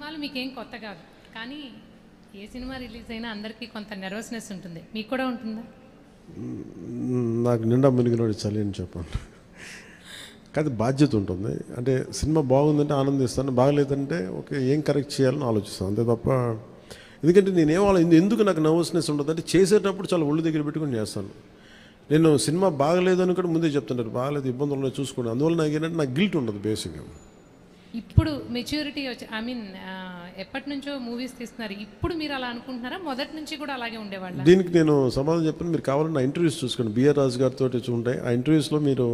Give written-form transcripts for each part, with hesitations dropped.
సినిమాలు మీకేం కొత్త కాదు, కానీ ఏ సినిమా రిలీజ్ అయినా అందరికీ కొంత నెర్వస్నెస్ ఉంటుంది. మీకు కూడా ఉంటుందా? నాకు నిండా మునిగినోడు చలి అని చెప్పండి. కానీ బాధ్యత ఉంటుంది. అంటే సినిమా బాగుందంటే ఆనందిస్తాను, బాగలేదంటే ఓకే ఏం కరెక్ట్ చేయాలని ఆలోచిస్తాను అంతే తప్ప. ఎందుకంటే ఎందుకు నాకు నర్వస్నెస్ ఉండదు అంటే చేసేటప్పుడు చాలా ఒళ్ళు దగ్గర పెట్టుకుని చేస్తాను. నేను సినిమా బాగలేదు అని కూడా ముందే చెప్తుంటారు, బాగలేదు ఇబ్బందులు ఉన్నాయి చూసుకోండి. అందువల్ల నాకు ఏంటంటే నాకు గిల్ట్ ఉండదు బేసిక్గా. ఇప్పుడు మెచ్యూరిటీ వచ్చి ఎప్పటి నుంచో మూవీస్ తీస్తున్నారు, ఇప్పుడు మీరు అలా అనుకుంటున్నారా? మొదటి నుంచి కూడా అలాగే ఉండేవాళ్ళ? దీనికి నేను సమాధానం చెప్పాను. మీరు కావాలని నా ఇంటర్వ్యూస్ చూసుకోండి, బిఆర్ రాజు గారితో ఉంటాయి. ఆ ఇంటర్వ్యూస్లో నేను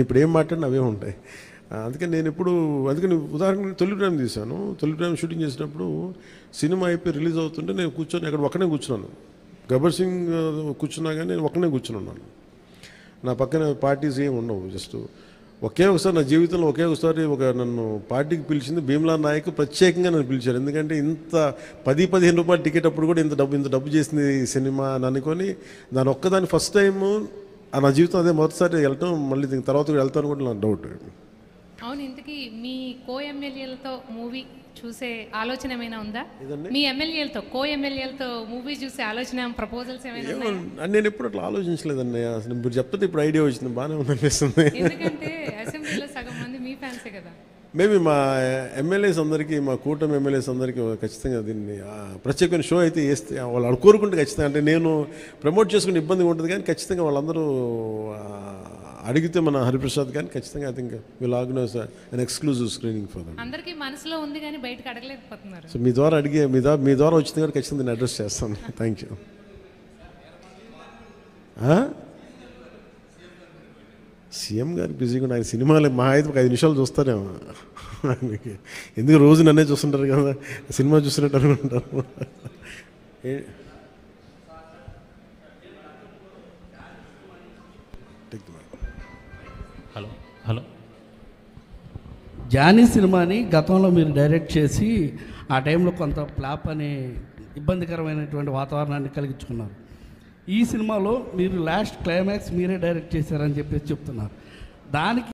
ఇప్పుడు ఏం మాట్లాడినా అవే ఉంటాయి. అందుకని ఉదాహరణకి తొలి ప్రేమ తీశాను. తొలి ప్రేమ షూటింగ్ చేసినప్పుడు సినిమా అయిపోయి రిలీజ్ అవుతుంటే నేను కూర్చొని అక్కడ ఒక్కనే కూర్చున్నాను. గబ్బర్ సింగ్ కూర్చున్నా కానీ నేను ఒక్కనే కూర్చున్నాను. నా పక్కన పార్టీస్ ఏమి ఉండవు. జస్ట్ ఒకసారి నా జీవితంలో నన్ను పార్టీకి పిలిచింది భీమ్లా నాయక్. ప్రత్యేకంగా నన్ను పిలిచారు. ఎందుకంటే ఇంత 10-15 రూపాయలు టికెట్ అప్పుడు కూడా ఇంత డబ్బు చేసింది ఈ సినిమా అని అనుకొని దాని ఒక్కదాని ఫస్ట్ టైము నా జీవితం అదే మొదటిసారి వెళ్ళటం. మళ్ళీ దీని తర్వాత కూడా వెళ్తాను కూడా నాకు డౌట్. అవును, ఇంతకీ మీ కో-ఎమ్మెల్యేలతో మూవీ చూసే ఆలోచన ఏమైనా ఉందా? మీ ఎమ్మెల్యేలతో కో-ఎమ్మెల్యేలతో మూవీ చూసే ఆలోచన, ప్రపోజల్స్ ఏమైనా ఉన్నాయా? నేను ఎప్పుడు అట్లా ఆలోచించలేదండి. అసలు ఇప్పుడు చెప్తే ఇప్పుడు ఐడియా వచ్చింది, బాగానే ఉందనిపిస్తుంది. ఎందుకంటే అసెంబ్లీలో సగం మంది మీ ఫ్యాన్సే కదా. మేబీ మా ఎమ్మెల్యేస్ అందరికీ, మా కూటమి ఎమ్మెల్యేస్ అందరికీ ఖచ్చితంగా దీన్ని ప్రత్యేకమైన షో అయితే వేస్తే వాళ్ళు కోరుకుంటే ఖచ్చితంగా, అంటే నేను ప్రమోట్ చేసుకునే ఇబ్బందిగా ఉంటుంది కానీ ఖచ్చితంగా వాళ్ళందరూ అడిగితే మన హరిప్రసాద్ కానీ ఖచ్చితంగా I think will organise an exclusive screening for them. అందరికీ మనసులో ఉంది కానీ బయటకు అడగలేకపోతున్నారు. సో మీ ద్వారా వచ్చింది కానీ ఖచ్చితంగా నేను అడ్రస్ చేస్తాను. Thank you. సీఎం గారు బిజీగా ఆయన సినిమాలు మా అయితే ఒక 5 నిమిషాలు చూస్తారేమో. ఎందుకు రోజు నన్నే చూస్తుంటారు కదా, సినిమా చూస్తున్నట్టు అనుకుంటారు. హలో జానీ సినిమాని గతంలో మీరు డైరెక్ట్ చేసి ఆ టైంలో కొంత ఫ్లాప్ అనే ఇబ్బందికరమైనటువంటి వాతావరణాన్ని కలిగించుకున్నారు. ఈ సినిమాలో మీరు లాస్ట్ క్లైమాక్స్ మీరే డైరెక్ట్ చేశారని చెప్పేసి చెప్తున్నారు. దానికి